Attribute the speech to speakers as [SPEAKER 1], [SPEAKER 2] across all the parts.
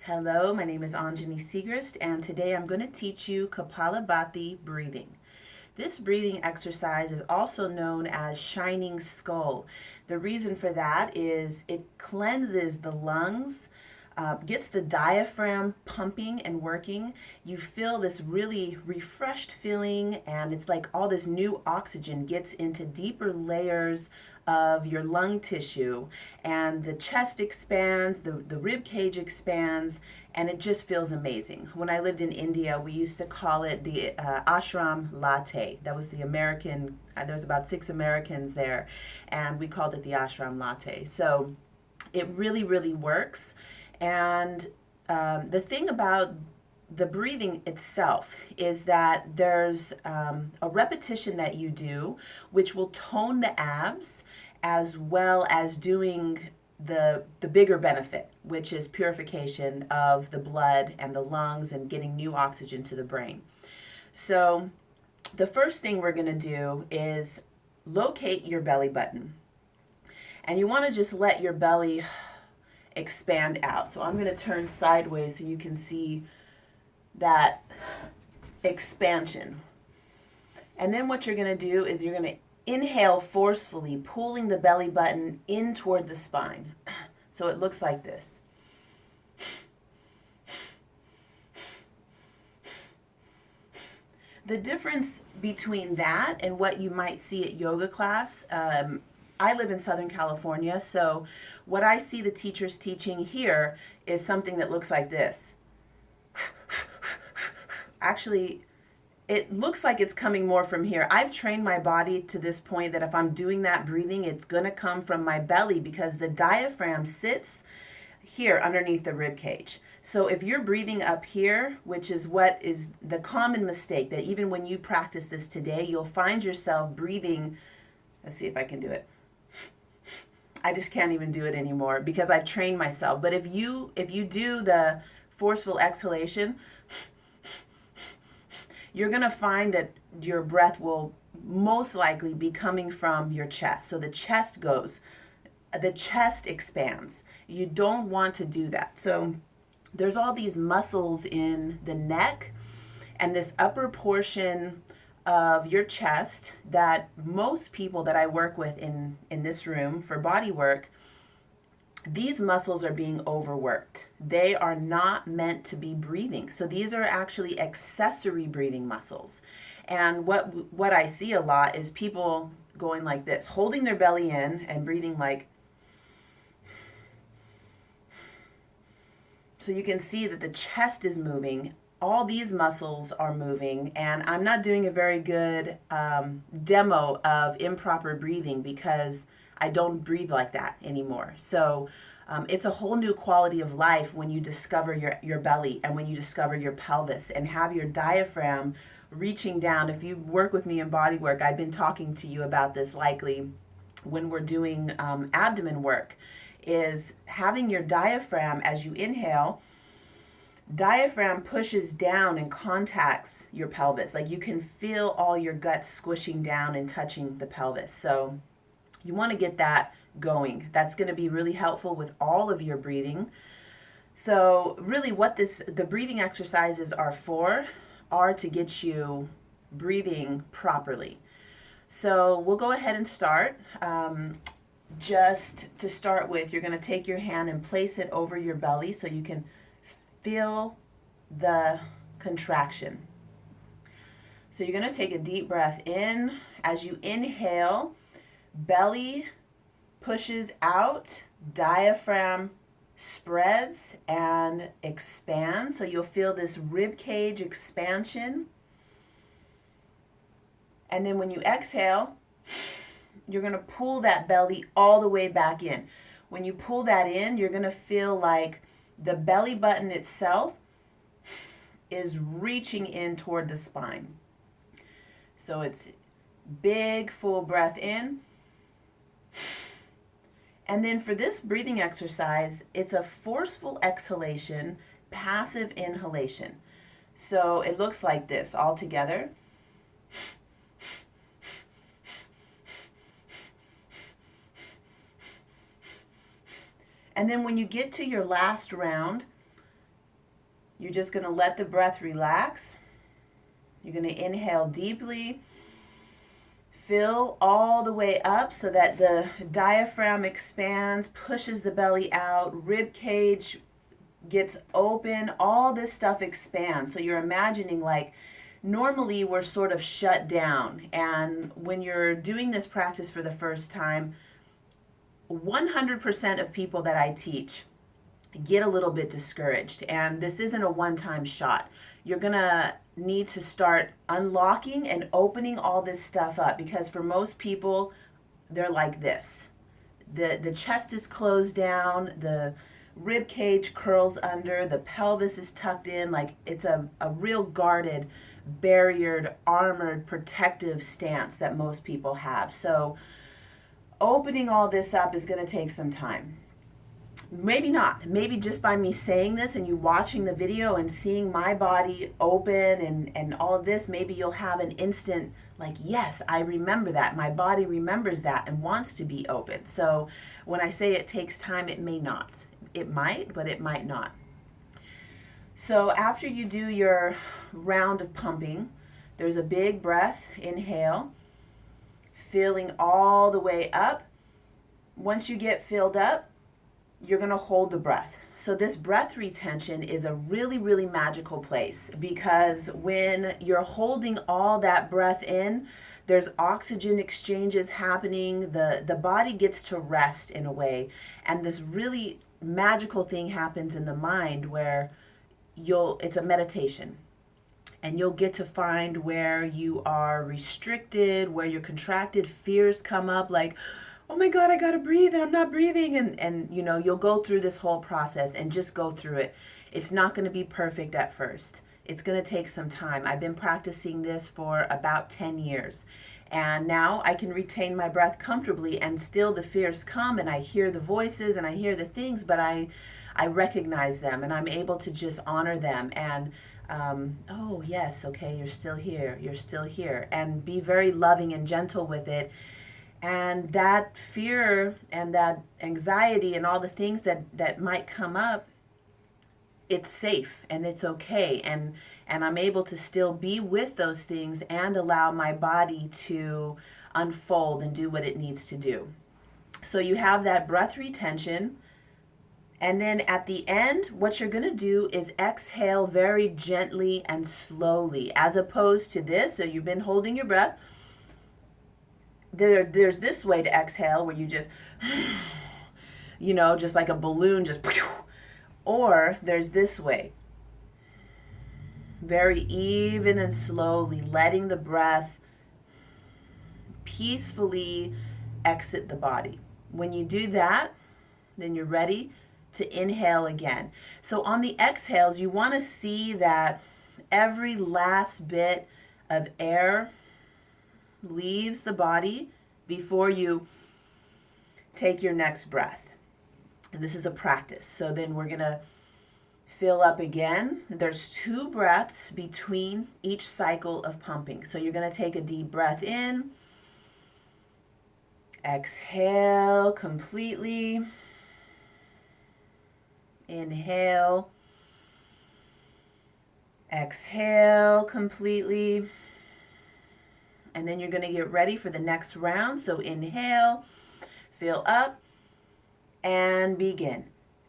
[SPEAKER 1] Hello, my name is Anjani Segrist, and today I'm going to teach you Kapalabhati breathing. This breathing exercise is also known as shining skull. The reason for that is it cleanses the lungs, gets the diaphragm pumping and working. You feel this really refreshed feeling, and it's like all this new oxygen gets into deeper layers of your lung tissue, and the chest expands, the rib cage expands, and it just feels amazing. When I lived in India, we used to call it the ashram latte. That was the American, there was about 6 Americans there, and we called it the ashram latte. So it really, really works. And the thing about the breathing itself is that there's a repetition that you do which will tone the abs as well as doing the bigger benefit, which is purification of the blood and the lungs and getting new oxygen to the brain. So the first thing we're going to do is locate your belly button, and you want to just let your belly expand out. So I'm going to turn sideways so you can see that expansion. And then what you're going to do is you're going to inhale forcefully, pulling the belly button in toward the spine. So it looks like this. The difference between that and what you might see at yoga class, I live in Southern California, so what I see the teachers teaching here is something that looks like this. Actually, it looks like it's coming more from here. I've trained my body to this point that if I'm doing that breathing, it's going to come from my belly because the diaphragm sits here underneath the rib cage. So if you're breathing up here, which is what is the common mistake, that even when you practice this today, you'll find yourself breathing. Let's see if I can do it. I just can't even do it anymore because I've trained myself. But if you do the forceful exhalation, you're going to find that your breath will most likely be coming from your chest. So the chest expands. You don't want to do that. So there's all these muscles in the neck and this upper portion of your chest that most people that I work with in this room for body work, these muscles are being overworked. They are not meant to be breathing. So these are actually accessory breathing muscles. And what I see a lot is people going like this, holding their belly in and breathing like. So you can see that the chest is moving. All these muscles are moving, and I'm not doing a very good demo of improper breathing because I don't breathe like that anymore. So it's a whole new quality of life when you discover your belly and when you discover your pelvis and have your diaphragm reaching down. If you work with me in body work, I've been talking to you about this likely when we're doing abdomen work, is having your diaphragm as you inhale. Diaphragm pushes down and contacts your pelvis. Like you can feel all your gut squishing down and touching the pelvis. So you want to get that going. That's going to be really helpful with all of your breathing. So really what the breathing exercises are for are to get you breathing properly. So we'll go ahead and start. Just to start with, you're going to take your hand and place it over your belly so you can feel the contraction. So you're going to take a deep breath in. As you inhale, belly pushes out, diaphragm spreads and expands. So you'll feel this rib cage expansion. And then when you exhale, you're going to pull that belly all the way back in. When you pull that in, you're going to feel like the belly button itself is reaching in toward the spine. So it's big, full breath in. And then for this breathing exercise, it's a forceful exhalation, passive inhalation. So it looks like this all together. And then when you get to your last round, you're just going to let the breath relax. You're going to inhale deeply. Fill all the way up so that the diaphragm expands, pushes the belly out, rib cage gets open, all this stuff expands. So you're imagining like normally we're sort of shut down. And when you're doing this practice for the first time, 100% of people that I teach get a little bit discouraged. And this isn't a one-time shot. You're going to need to start unlocking and opening all this stuff up, because for most people, they're like this. The chest is closed down, the rib cage curls under, the pelvis is tucked in, like it's a real guarded, barriered, armored, protective stance that most people have. So opening all this up is going to take some time. Maybe not. Maybe just by me saying this and you watching the video and seeing my body open and all of this, maybe you'll have an instant like, yes, I remember that. My body remembers that and wants to be open. So when I say it takes time, it may not. It might, but it might not. So after you do your round of pumping, there's a big breath, inhale, filling all the way up. Once you get filled up, you're going to hold the breath. So this breath retention is a really, really magical place, because when you're holding all that breath in, there's oxygen exchanges happening. The body gets to rest in a way. And this really magical thing happens in the mind where it's a meditation. And you'll get to find where you are restricted, where you're contracted, fears come up like, oh my God, I gotta breathe and I'm not breathing. And you know, you'll go through this whole process and just go through it. It's not gonna be perfect at first. It's gonna take some time. I've been practicing this for about 10 years. And now I can retain my breath comfortably, and still the fears come and I hear the voices and I hear the things, but I recognize them and I'm able to just honor them and oh yes, okay, you're still here, and be very loving and gentle with it. And that fear and that anxiety and all the things that might come up, it's safe and it's okay. And I'm able to still be with those things and allow my body to unfold and do what it needs to do. So you have that breath retention. And then at the end, what you're going to do is exhale very gently and slowly, as opposed to this. So you've been holding your breath. There's this way to exhale where you just, you know, just like a balloon, just, or there's this way. Very even and slowly, letting the breath peacefully exit the body. When you do that, then you're ready to inhale again. So on the exhales, you want to see that every last bit of air leaves the body before you take your next breath. And this is a practice. So then we're going to fill up again. There's 2 breaths between each cycle of pumping. So you're going to take a deep breath in, exhale completely. Inhale, exhale completely, and then you're going to get ready for the next round. So inhale, fill up, and begin.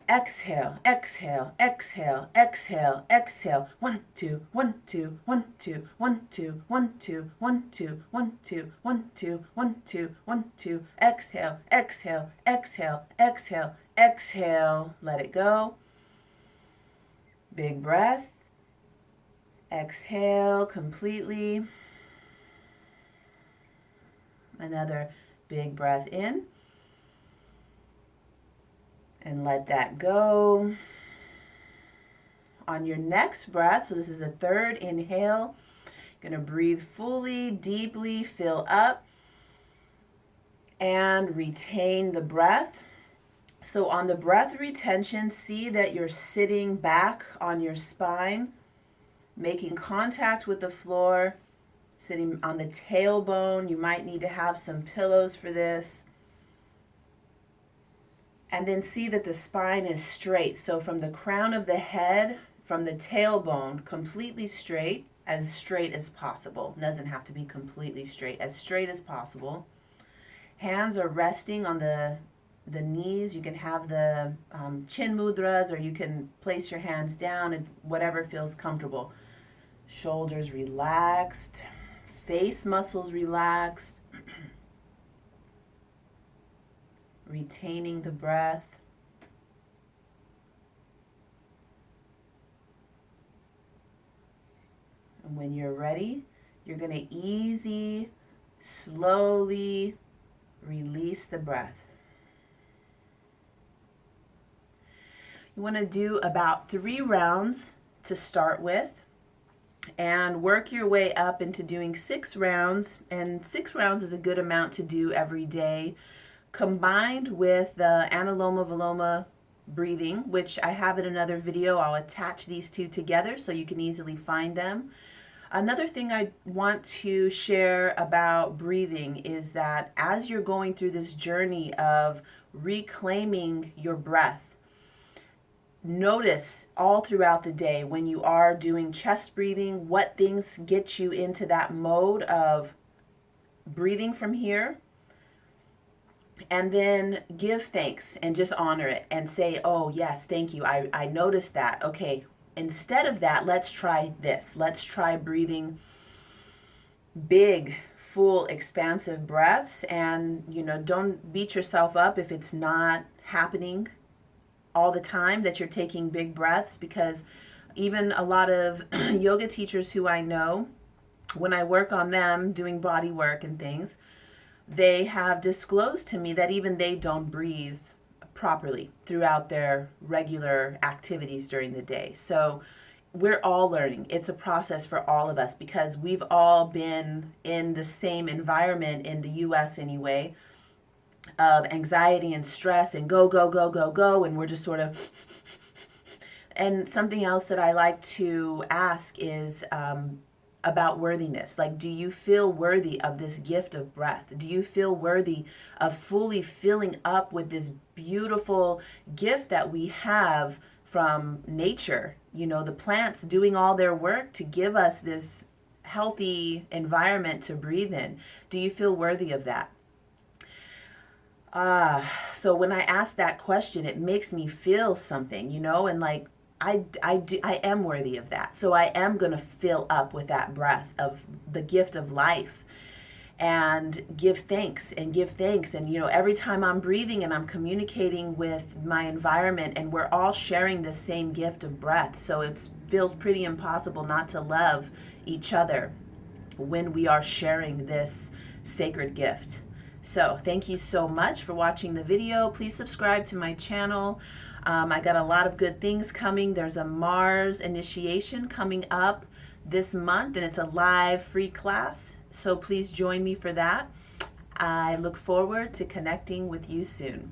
[SPEAKER 1] Exhale, exhale, exhale, exhale, exhale. 1, 2, 1, 2, 1, 2, 1, 2, 1, 2, 1, 2, 1, 2, 1, 2, 1, 2, 1, 2. Exhale, exhale, exhale, exhale, exhale. Let it go. Big breath. Exhale completely. Another big breath in. And let that go. On your next breath, so this is a third inhale, going to breathe fully, deeply, fill up, and retain the breath. So on the breath retention, see that you're sitting back on your spine, making contact with the floor, sitting on the tailbone. You might need to have some pillows for this. And then see that the spine is straight. So from the crown of the head from the tailbone completely straight as possible. It doesn't have to be completely straight as possible. Hands are resting on the knees. You can have the chin mudras, or you can place your hands down and whatever feels comfortable. Shoulders relaxed, face muscles relaxed, retaining the breath. And when you're ready, you're going to slowly release the breath. You want to do about 3 rounds to start with, and work your way up into doing 6 rounds. And 6 rounds is a good amount to do every day, combined with the Anuloma Viloma breathing, which I have in another video. I'll attach these two together so you can easily find them. Another thing I want to share about breathing is that as you're going through this journey of reclaiming your breath, notice all throughout the day when you are doing chest breathing, what things get you into that mode of breathing from here. And then give thanks and just honor it and say, oh yes, thank you. I noticed that. Okay, instead of that, let's try this. Let's try breathing big, full, expansive breaths. And, don't beat yourself up if it's not happening all the time that you're taking big breaths, because even a lot of yoga teachers who I know, when I work on them doing body work and things, they have disclosed to me that even they don't breathe properly throughout their regular activities during the day. So we're all learning. It's a process for all of us, because we've all been in the same environment, in the US anyway, of anxiety and stress and go, go, go, go, go. And we're just sort of, and something else that I like to ask is about worthiness. Like, do you feel worthy of this gift of breath? Do you feel worthy of fully filling up with this beautiful gift that we have from nature? The plants doing all their work to give us this healthy environment to breathe in. Do you feel worthy of that? So when I ask that question, it makes me feel something, and like, I am worthy of that. So I am going to fill up with that breath of the gift of life and give thanks and give thanks. And, every time I'm breathing and I'm communicating with my environment, and we're all sharing the same gift of breath. So it feels pretty impossible not to love each other when we are sharing this sacred gift. So thank you so much for watching the video. Please subscribe to my channel. I got a lot of good things coming. There's a Mars initiation coming up this month, and it's a live free class. So please join me for that. I look forward to connecting with you soon.